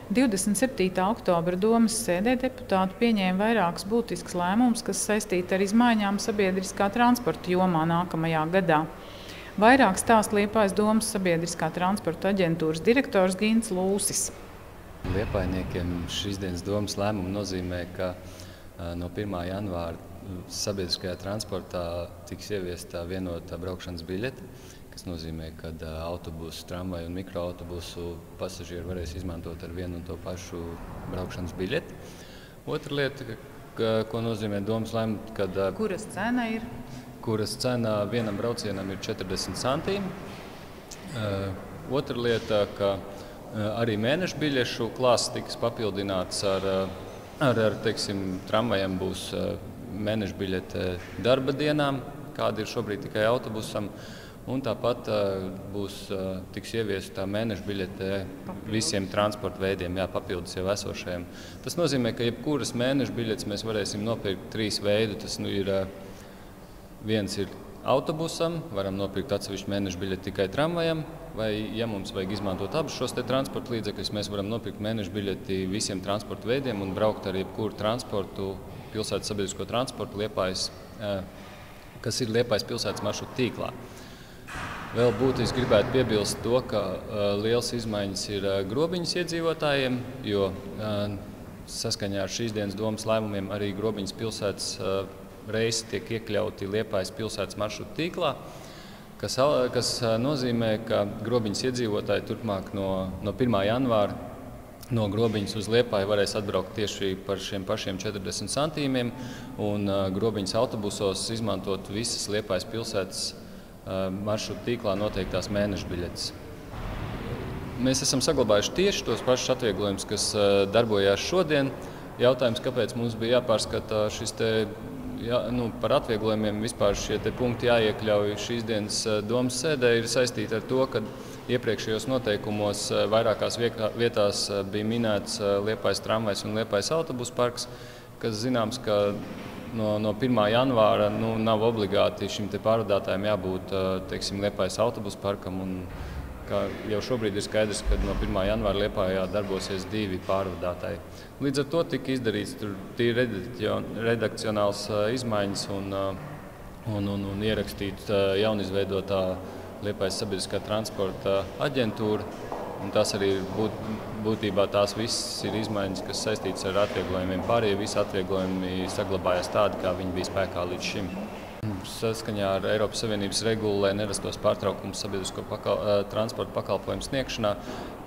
27. oktobra domes sēdē deputāti pieņēma vairākus būtiskus lēmumus, kas saistīti ar izmaiņām sabiedriskā transporta jomā nākamajā gadā. Vairāk stāsta Liepājas domes sabiedriskā transporta aģentūras direktors Gints Lūsis. Liepājniekiem šīs dienas domes lēmumu nozīmē, ka no 1. janvāra sabiedriskajā transportā tiks ieviesta vienota braukšanas biļete, kas nozīmē, ka autobusu, tramvaju un mikroautobusu pasažieri varēs izmantot ar vienu un to pašu braukšanas biļeti. Otra lieta, ko nozīmē domes lēmumu, kad Kuras cena ir? Kuras cena vienam braucienam ir 40 centīmi. Otra lieta, ka arī mēneša biļešu klāsts tiks papildināts teiksim, tramvajam būs mēneša biļete darba dienām, kāda ir šobrīd tikai autobusam. Un tāpat tiks ieviesta mēneša biļete visiem transporta veidiem, papildus jau esošajiem. Tas nozīmē, ka jebkuras mēneša biļetes mēs varēsim nopirkt 3 veidu. Tas viens ir autobusam, varam nopirkt atsevišķu mēneša biļeti tikai tramvajam, vai, ja mums vajag izmantot abus šos transporta līdzekļus, mēs varam nopirkt mēneša biļeti visiem transporta veidiem un braukt ar jebkuru transportu, pilsētas sabiedrisko transportu, kas ir Liepājas pilsētas maršrutu tīklā. Vēl būtiski gribētu piebilst to, ka liels izmaiņas ir Grobiņas iedzīvotājiem, jo saskaņā ar šīs dienas domes lēmumiem arī Grobiņas pilsētas reisi tiek iekļauti Liepājas pilsētas maršrutu tīklā, kas nozīmē, ka Grobiņas iedzīvotāji turpmāk no 1. janvāra no Grobiņas uz Liepāju varēs atbraukt tieši par šiem pašiem 40 centīmiem un Grobiņas autobusos izmantot visas Liepājas pilsētas maršrutu tīklā noteiktās mēneša biļetes. Mēs esam saglabājuši tieši tos pašus atvieglojumus, kas darbojās šodien. Jautājums, kāpēc mums bija jāpārskata par atvieglojumiem vispār šie punkti jāiekļauj šīs dienas domes sēdē, ir saistīti ar to, ka iepriekšējos noteikumos vairākās vietās bija minēts Liepājas tramvajs un Liepājas autobusu parks, kas zināms, ka no 1. janvāra nav obligāti šim pārvadātājiem jābūt Liepājas autobusu parkam. Un, jau šobrīd ir skaidrs, ka no 1. janvāra Liepājā darbosies 2 pārvadātāji. Līdz ar to tika izdarīts redakcionāls izmaiņas un ierakstīt jaunizveidotā Liepājas sabiedriskā transporta aģentūra. Un tas arī būtībā tās visas ir izmaiņas, kas saistītas ar atvieglojumiem. Pārējie visi atvieglojumi saglabājās tādi, kā viņi bija spēkā līdz šim. Saskaņā ar Eiropas Savienības regulu, lai nerastos pārtraukums sabiedrisko transporta pakalpojumu sniegšanā,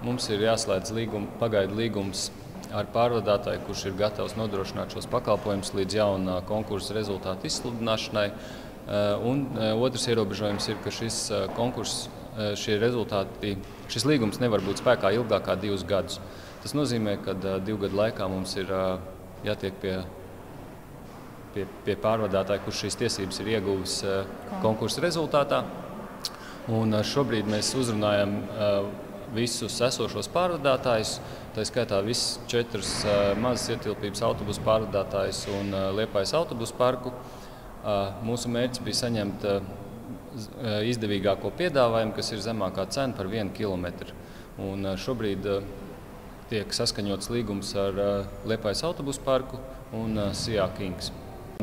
mums ir jāslēdz pagaidu līgums ar pārvadātāju, kurš ir gatavs nodrošināt šos pakalpojumus līdz jauna konkursa rezultātu izsludināšanai. Un otrs ierobežojums ir, ka šis līgums nevar būt spēkā ilgāk kā 2 gadus. Tas nozīmē, ka 2 gadu laikā mums ir jātiek pie pārvadātāja, kurš šīs tiesības ir ieguvis konkursa rezultātā. Un šobrīd mēs uzrunājam visus esošos pārvadātājus, tā skaitā visas 4 mazas ietilpības autobusu pārvadātājus un Liepājas autobusu parku. Mūsu mērķis bija saņemt izdevīgāko piedāvājumu, kas ir zemākā cena par 1 kilometru. Un šobrīd tiek saskaņots līgums ar Liepājas autobusu parku un Sijā Kings.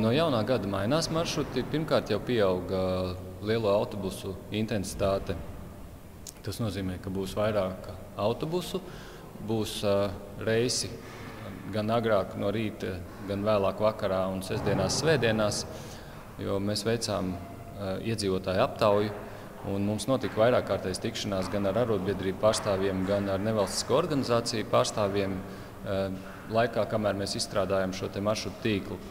No jaunā gada mainās maršruti. Pirmkārt jau pieauga lielo autobusu intensitāte. Tas nozīmē, ka būs vairāk autobusu, būs reisi gan agrāk no rīta, gan vēlāk vakarā un sestdienās, svētdienās, jo mēs veicām iedzīvotāju aptauju, un mums notika vairākkārtējas tikšanās gan ar arotbiedrību pārstāvjiem, gan ar nevalstisko organizāciju pārstāvjiem laikā, kamēr mēs izstrādājam šo maršrutu tīklu.